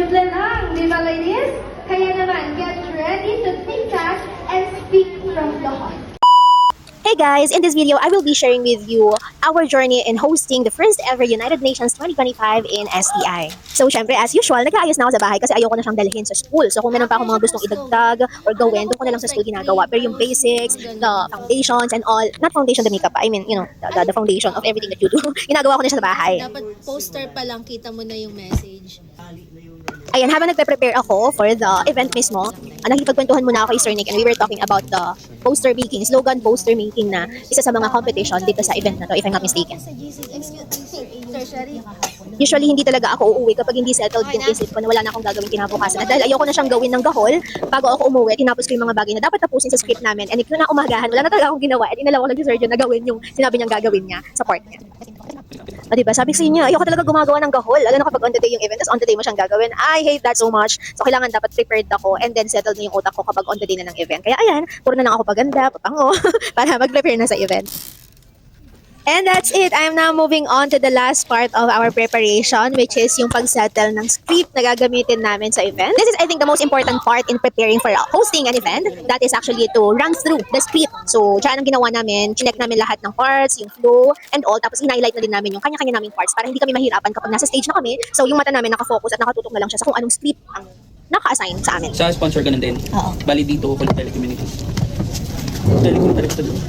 simple lang, di ba ladies? Kaya naman, get ready to think fast and speak from the heart. Hey guys, in this video, I will be sharing with you our journey in hosting the first ever United Nations 2025 in STI. So syempre, as usual, nag-aayos na ako sa bahay kasi ayoko na siyang dalhin sa school. So kung meron pa akong mga gustong idagdag or gawin, doon ko na lang sa school ginagawa. Pero yung basics, the foundations and all, not foundation the makeup, I mean, you know, the foundation of everything that you do, ginagawa ko na siya sa bahay. Dapat poster pa lang, kita mo na yung message. Ayan, habang nagpe-prepare ako for the event mismo, nakikipagkwentuhan muna ako kay Sir Nick and we were talking about the poster making, slogan poster making na isa sa mga competition dito sa event na to, if I'm not mistaken. Usually, hindi talaga ako uuwi kapag hindi settled yung isip ko na wala na akong gagawin kinabukasan. At dahil ayoko na siyang gawin ng gahol, bago ako umuwi, tinapos ko yung mga bagay na dapat tapusin sa script namin. And ito na umagahan, wala na talaga akong ginawa. At inalaw ko lang si Sergio na gawin yung sinabi niyang gagawin niya sa part niya. O diba, sabi ko sa inyo, ayoko talaga gumagawa ng gahol. Lalo na kapag on the day yung event, tapos on the day mo siyang gagawin. I hate that so much. So kailangan dapat prepared ako and then settled na yung utak ko kapag on the day na ng event. Kaya ayan, puro na lang ako paganda, papango, para mag-prepare na sa event. And that's it. I'm now moving on to the last part of our preparation, which is yung pag-settle ng script na gagamitin namin sa event. This is, I think, the most important part in preparing for hosting an event. That is actually to run through the script. So, dyan ang ginawa namin. Chinek namin lahat ng parts, yung flow, and all. Tapos, in-highlight na din namin yung kanya-kanya naming parts para hindi kami mahirapan kapag nasa stage na kami. So, yung mata namin nakafocus at nakatutok na lang siya sa kung anong script ang naka-assign sa amin. Sa sponsor ganun din. Oo. Bali dito, kulit telecommunications. Telecommunications.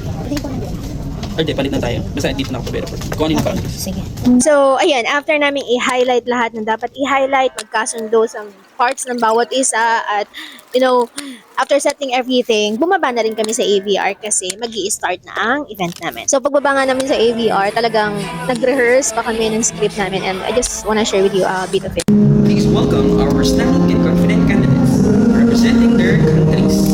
Or di, palit na tayo. Basta dito na ako pero kung ano yung boundaries. Sige. So, ayan, after namin i-highlight lahat ng dapat i-highlight, magkasundo sa parts ng bawat isa at, you know, after setting everything, bumaba na rin kami sa AVR kasi mag-i-start na ang event namin. So, pagbaba nga namin sa AVR, talagang nag-rehearse pa kami ng script namin and I just wanna share with you a bit of it. Please welcome our standing and confident candidates representing their countries.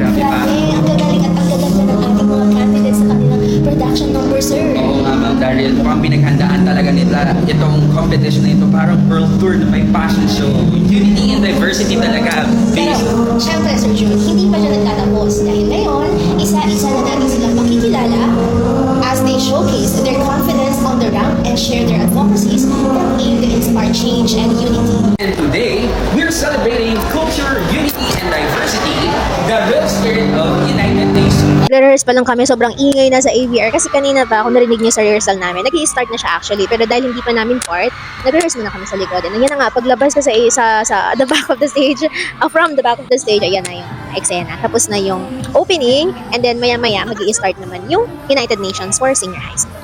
Grabe pa. Ang gagaling at ang gaganda ng ating mga candidates sa kanilang production number, sir. Oo nga, Ma'am Daryl. Mukhang pinaghandaan talaga nila itong competition na ito. Parang world tour na may passion show. Unity and diversity talaga. Pero, syempre, Sir Jude, hindi pa siya nagtatapos dahil ngayon, isa-isa na natin silang makikilala as they showcase their confidence on the ramp and share their advocacies that aim to inspire change and unity. And today, we're celebrating culture, unity, and diversity, the real spirit of United Nations. Rehearse pa lang kami, sobrang ingay na sa AVR kasi kanina pa ako narinig niyo sa rehearsal namin. Nag-i-start na siya actually, pero dahil hindi pa namin part, nag-rehearse muna kami sa likod. And yan na nga, paglabas ko sa the back of the stage, from the back of the stage, ayan na yung eksena. Tapos na yung opening, and then maya-maya, mag-i-start naman yung United Nations for Senior High School.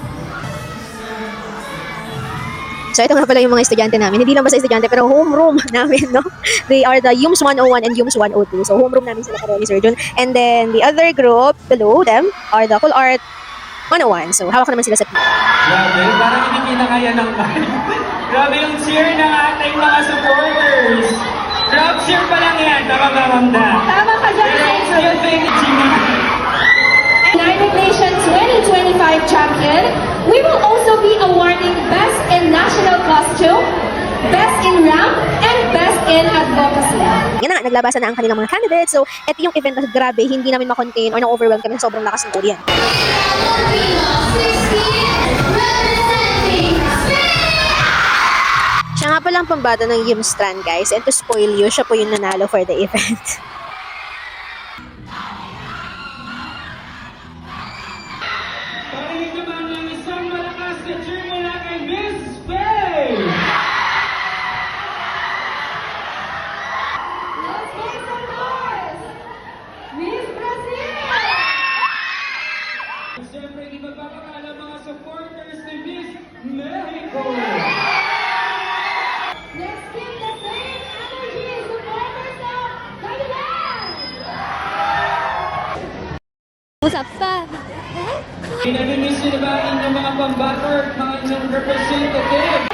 So ito nga pala yung mga estudyante namin. Hindi lang basta estudyante, pero homeroom namin, no? They are the YUMS 101 and YUMS 102. So homeroom namin sila karoon ni Sir Jun. And then the other group below them are the Cool Art 101. So hawak naman sila sa Grabe, parang hindi kinakaya ng mic. Grabe yung cheer ng ating mga supporters. Crowd cheer pa lang yan, tama ba, Ma'am Da? Tama ka dyan, Pero yung thing ni Jimmy. United Nations 2025 champion, we will also be awarding Best in National Costume, Best in Ramp, and Best in Advocacy. Yan na nga, naglabasan na ang kanilang mga candidates. So, ito yung event na grabe, hindi namin makontain or na-overwhelm kami sa sobrang lakas ng audience. Siya nga palang pambata ng Yumstran, guys. And to spoil you, siya po yung nanalo for the event. Parinig naman ng isang malakas na cheer mula kay Miss Faye. Let's make some noise! Miss Brazil! Siyempre, iba pa pakala mga supporters ni Miss Mexico. Let's keep the same energy, supporters of Thailand! Usap pa. Pinag-miss nyo na ba inyong mga pambato at mga inyong representative?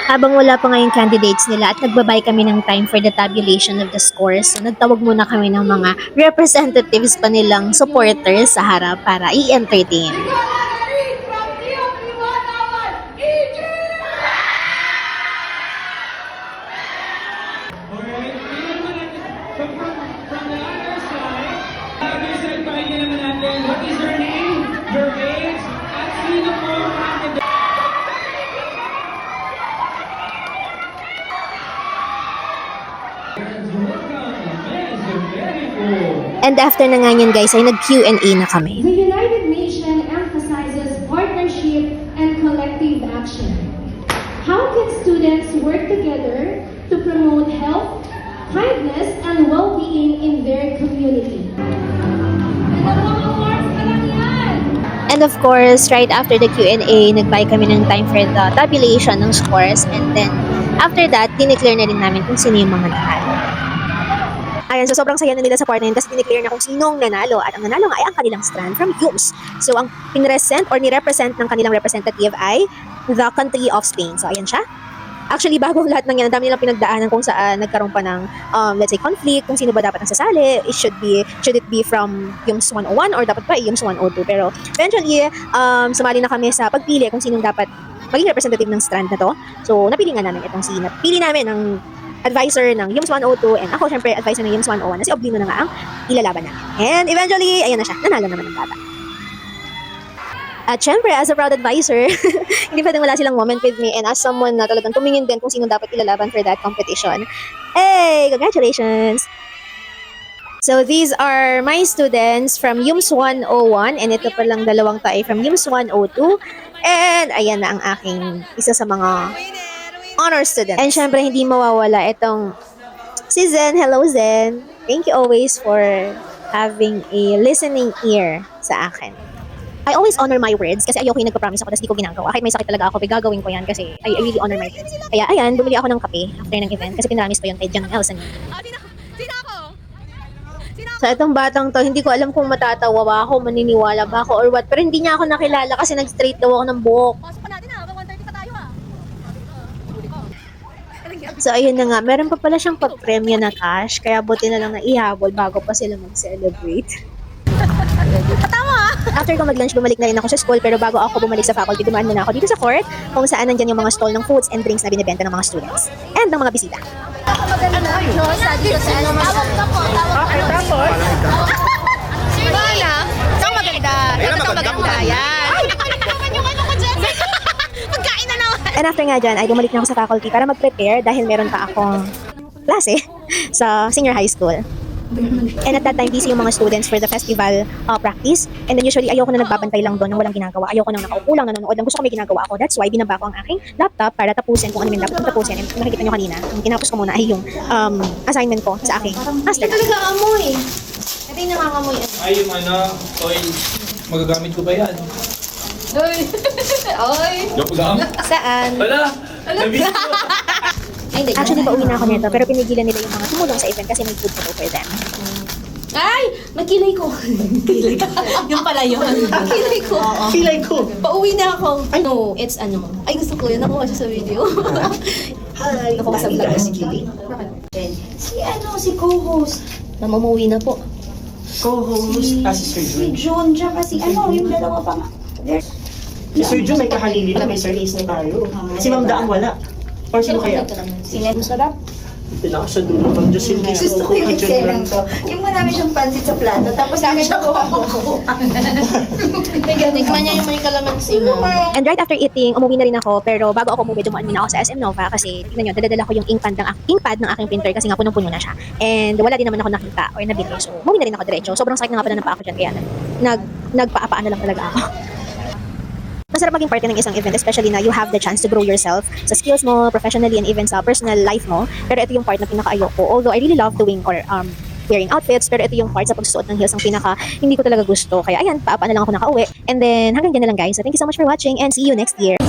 Habang wala pa nga yung candidates nila at nagbabay kami ng time for the tabulation of the scores, so nagtawag muna kami ng mga representatives pa nilang supporters sa harap para i-entertain. Alright, from the other side, pakinggan naman natin, what is your name, your age, at sino po ang candidate? And after na nga yun guys, ay nag-Q&A na kami. The United Nations emphasizes partnership and collective action. How can students work together to promote health, kindness, and well-being in their community? And of course, right after the Q&A, nag-buy kami ng time for the tabulation ng scores. And then, after that, dineclare na rin namin kung sino yung mga nanalo. Ayan, so sobrang saya na nila sa part na yun kasi dineclare na kung sinong nanalo. At ang nanalo nga ay ang kanilang strand from Humes. So, ang pinresent or ni-represent ng kanilang representative ay the country of Spain. So, ayan siya. Actually, bago ang lahat ng yan, ang dami nilang pinagdaanan kung saan nagkaroon pa ng, let's say, conflict, kung sino ba dapat ang sasali. Should it be from Humes 101 or dapat ba Humes 102? Pero eventually, sumali na kami sa pagpili kung sinong dapat maging representative ng strand na to. So, napili nga namin itong napili namin ng advisor ng Humes 102 and ako, syempre, advisor ng Humes 101 na si Oblino na nga ang ilalaban namin. And eventually, ayan na siya, nanalo naman ng bata. At syempre, as a proud advisor, hindi pwedeng wala silang moment with me and as someone na talagang tumingin din kung sino dapat ilalaban for that competition. Hey, congratulations! So these are my students from Humes 101 and ito pa lang dalawang tayo from Humes 102. And ayan na ang aking isa sa mga honor students. And syempre, hindi mawawala itong si Zen. Hello, Zen. Thank you always for having a listening ear sa akin. I always honor my words kasi ayoko yung nagpa-promise ako tapos di ko ginagawa. Kahit may sakit talaga ako, gagawin ko yan kasi I really honor my words. Kaya ayan, bumili ako ng kape after ng event kasi pinramis ko yun kay John Elson. So itong batang to, hindi ko alam kung matatawa ba ako, maniniwala ba ako or what. Pero hindi niya ako nakilala kasi nag-straight daw ako ng buhok. Pasok pa natin hanggang 1:30 pa tayo So ayun na nga, meron pa pala siyang pag-premyo na cash. Kaya buti na lang na ihabol bago pa sila mag-celebrate. After ko mag-lunch, bumalik na rin ako sa school pero bago ako bumalik sa faculty, dumaan muna ako dito sa court kung saan nandyan yung mga stall ng foods and drinks na binibenta ng mga students and ng mga bisita. Okay, tapos? Wala. Saan maganda? Saan maganda? Yan. Pagkain na naman. And after nga dyan, ay bumalik na ako sa faculty para mag-prepare dahil meron pa akong klase sa senior high school. And at that time, busy yung mga students for the festival practice. And then usually, ayoko na nagbabantay lang doon ng walang ginagawa. Ayoko nang nakaupo lang, nanonood lang. Gusto ko may ginagawa ako. That's why, binaba ko ang aking laptop para tapusin kung ano yung dapat kong tapusin. And nakikita nyo kanina, ang tinapos ko muna ay yung assignment ko sa aking master. Talaga amoy. Ito yung nangangamoy. Ay, yung oil. Magagamit ko ba yan? Ay. Ay. Joke lang. Saan? Wala. Nabis ko. Actually, pauwi na ako nito. Pero pinigilan nila yung mga tumulong sa event kasi may food photo for them. Ay! Magkilay ko. Kilay ko. Yung pala yun. Kilay ko. Kilay ko. Pauwi na ako. No, it's ano. Ay, gusto ko yun. Nakuha siya sa video. Hi. Nakuha sa vlog si Kilay. Si co-host. Namumuwi na po. Co-host, si Sir Jun. John, tsaka si yung dalawa pa. Si Sir Jun may kahalili na, may Sir Ace na tayo. Si Ma'am Daang wala. Or sino kaya? Sino? Masarap. Pinaka sa dulo pang Diyos hindi Gusto ko yung excellang to. Yung marami siyang pansit sa plato, tapos lagi siya kuha. Tikman niya yung may kalamansi mo. And right after eating, umuwi na rin ako. Pero bago ako umuwi, dumaan muna ako sa SM Nova kasi tignan nyo, dadadala ko yung inkpad ng aking printer kasi nga punong-puno na siya. And wala din naman ako nakita or nabili. So, umuwi na rin ako diretso. Sobrang sakit na nga pala ng paa ko dyan kaya nagpaapaan na lang talaga ako. Masarap maging parte ng isang event, especially na you have the chance to grow yourself sa skills mo, professionally, and even sa personal life mo. Pero ito yung part na pinaka-ayoko. Although I really love doing or wearing outfits, pero ito yung part sa pagsusuot ng heels ang pinaka hindi ko talaga gusto. Kaya ayan, paapa na lang ako nakauwi. And then hanggang dyan na lang guys. So thank you so much for watching and see you next year.